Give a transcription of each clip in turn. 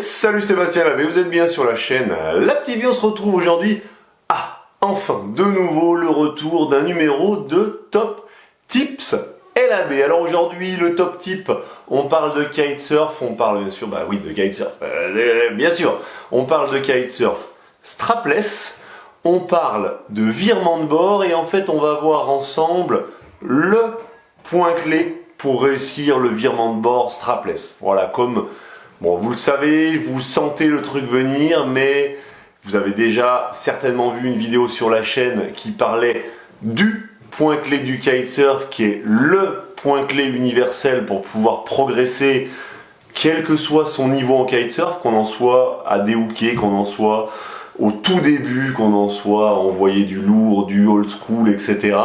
Salut Sébastien Labbé, vous êtes bien sur la chaîne La Petite Vie. On se retrouve aujourd'hui, enfin, de nouveau le retour d'un numéro de Top Tips LAB. Alors aujourd'hui, le top tip, on parle de kitesurf, on parle bien sûr, de kitesurf, bien sûr, on parle de kitesurf strapless, on parle de virement de bord et en fait on va voir ensemble le point clé pour réussir le virement de bord strapless. Voilà, comme bon, vous le savez, vous sentez le truc venir, mais vous avez déjà certainement vu une vidéo sur la chaîne qui parlait du point clé du kitesurf, qui est le point clé universel pour pouvoir progresser, quel que soit son niveau en kitesurf, qu'on en soit à déhooker, qu'on en soit au tout début, qu'on en soit à envoyer du lourd, du old school, etc.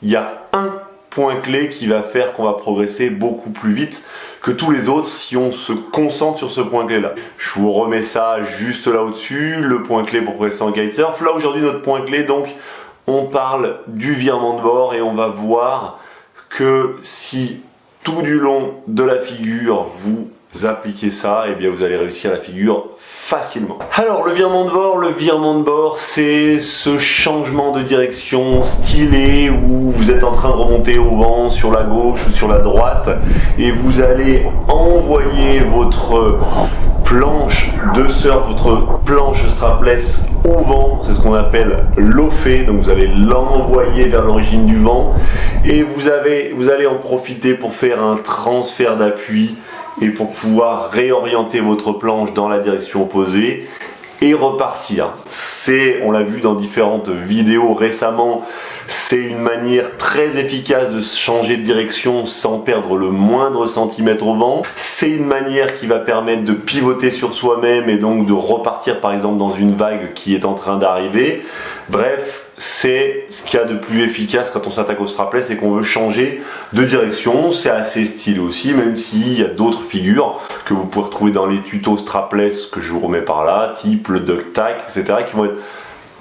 Il y a un point clé qui va faire qu'on va progresser beaucoup plus vite que tous les autres si on se concentre sur ce point clé là. Je vous remets ça juste là au-dessus, le point clé pour progresser en kitesurf. Là aujourd'hui notre point clé, donc on parle du virement de bord et on va voir que si tout du long de la figure vous appliquez ça, et bien vous allez réussir la figure facilement. Alors le virement de bord, c'est ce changement de direction stylé où vous êtes en train de remonter au vent sur la gauche ou sur la droite et vous allez envoyer votre planche de surf, votre planche strapless au vent, c'est ce qu'on appelle lofer, donc vous allez l'envoyer vers l'origine du vent et vous allez en profiter pour faire un transfert d'appui et pour pouvoir réorienter votre planche dans la direction opposée et repartir. On l'a vu dans différentes vidéos récemment, c'est une manière très efficace de changer de direction sans perdre le moindre centimètre au vent. C'est une manière qui va permettre de pivoter sur soi-même et donc de repartir par exemple dans une vague qui est en train d'arriver. Bref, c'est ce qu'il y a de plus efficace quand on s'attaque au strapless et qu'on veut changer de direction. C'est assez stylé aussi, même s'il y a d'autres figures que vous pouvez retrouver dans les tutos strapless que je vous remets par là, type le duck tack, etc., qui vont être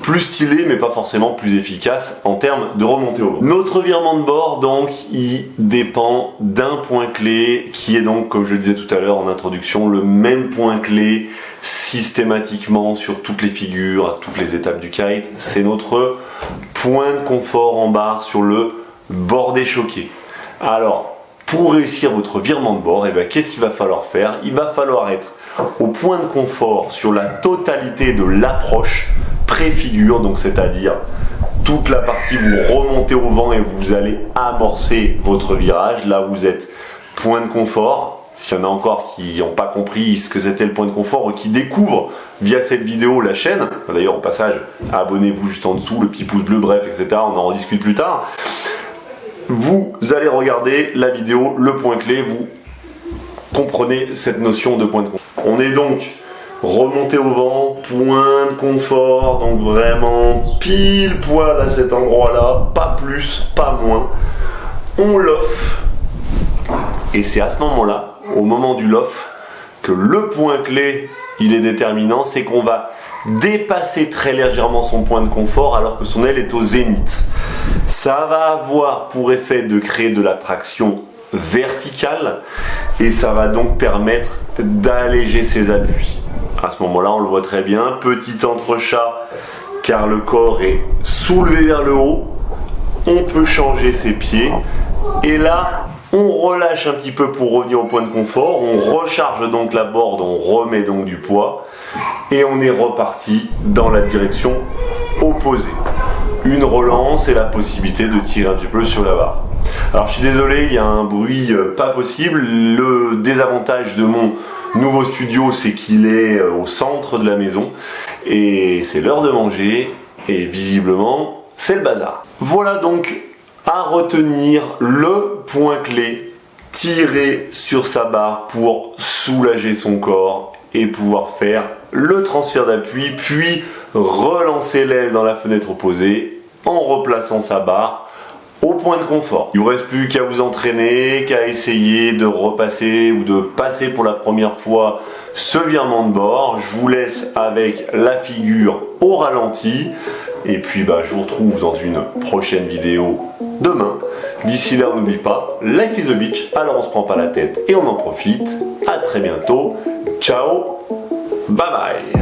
plus stylés mais pas forcément plus efficaces en termes de remontée au vent. Notre virement de bord, donc, il dépend d'un point clé qui est donc, comme je le disais tout à l'heure en introduction, le même point clé systématiquement sur toutes les figures, à toutes les étapes du kite. C'est notre point de confort en barre sur le bord échoqué. Alors, pour réussir votre virement de bord, qu'est-ce qu'il va falloir faire? Il va falloir être au point de confort sur la totalité de l'approche pré-figure, donc c'est-à-dire toute la partie vous remontez au vent et vous allez amorcer votre virage. Là vous êtes point de confort. S'il y en a encore qui n'ont pas compris ce que c'était le point de confort ou qui découvrent via cette vidéo la chaîne, d'ailleurs au passage abonnez-vous juste en dessous, le petit pouce bleu, bref, etc. On en rediscute plus tard. Vous allez regarder la vidéo, le point clé, vous comprenez cette notion de point de confort. On est donc remonté au vent, point de confort, donc vraiment pile poil à cet endroit-là, pas plus, pas moins. On loft et c'est à ce moment-là, au moment du loft, que le point clé il est déterminant, c'est qu'on va dépasser très légèrement son point de confort alors que son aile est au zénith. Ça va avoir pour effet de créer de la traction verticale et ça va donc permettre d'alléger ses appuis. À ce moment-là, on le voit très bien, petit entrechat car le corps est soulevé vers le haut, on peut changer ses pieds et là on relâche un petit peu pour revenir au point de confort, on recharge donc la board, on remet donc du poids et on est reparti dans la direction opposée. Une relance et la possibilité de tirer un petit peu sur la barre. Alors je suis désolé, il y a un bruit pas possible. Le désavantage de mon nouveau studio, c'est qu'il est au centre de la maison et c'est l'heure de manger et visiblement c'est le bazar. Voilà donc à retenir le point clé, tirer sur sa barre pour soulager son corps et pouvoir faire le transfert d'appui, puis relancer l'aile dans la fenêtre opposée en replaçant sa barre au point de confort. Il ne vous reste plus qu'à vous entraîner, qu'à essayer de repasser ou de passer pour la première fois ce virement de bord. Je vous laisse avec la figure au ralenti. Et puis je vous retrouve dans une prochaine vidéo demain. D'ici là, n'oublie pas, life is a beach, alors on se prend pas la tête et on en profite. À très bientôt. Ciao. Bye bye.